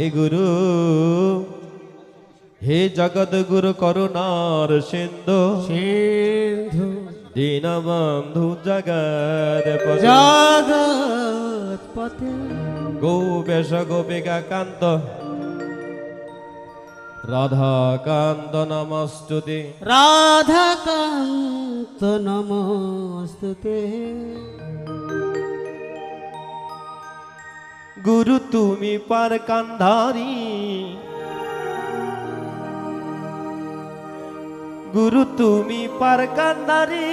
হে গুরু হে জগৎ গুরু করুণার সিন্ধু সিন্ধু দীনবন্ধু জগৎ জগৎপতে গোপেশ গোপিকা কান্ত রাধা কান্ত নমস্তুতে রাধাকান্ত নমস্তুতে। গুরু তুমি পার কান্ধারি গুরু তুমি পার কান্ধারি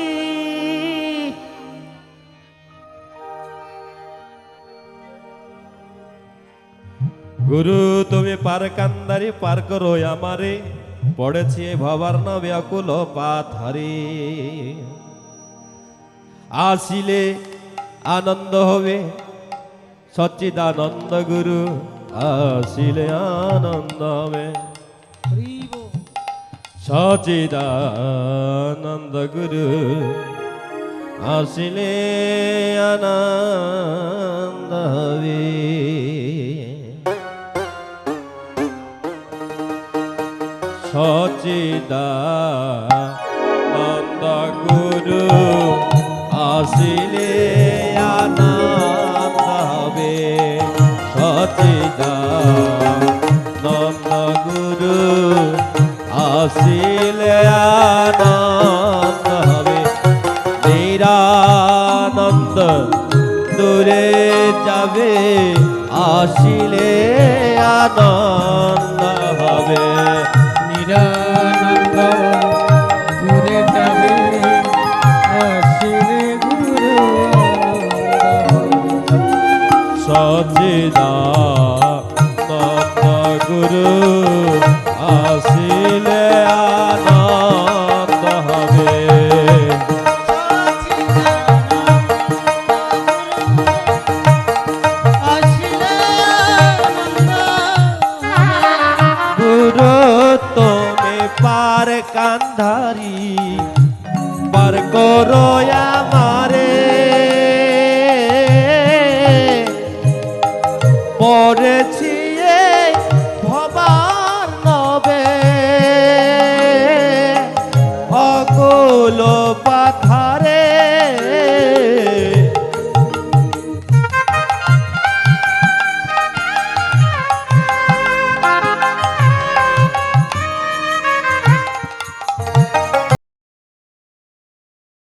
গুরু তুমি পার কান্দারি পার করো আমারে পড়েছি ভবার না ব্যাকুল পাথারে আসিলে আনন্দ হবে সচ্চিদানন্দ গুরু আসিলে আনন্দ হবে সচ্চিদানন্দ গুরু আসিলে আনন্দ হবে সচ্চিদানন্দ গুরু আসিলে আনন্দ হবে সচ্চিদানন্দ গুরু আসিলে আনন্দ হবে নিরানন্দ দূরে যাবে আসিলে আনন্দ হবে নিরানন্দ দূরে যাবে আসিলে গুরু সচ্চিদানন্দ গুরু আসিলে আনন্দ হবে গুরু তুমি পার কান্ধারি পার করো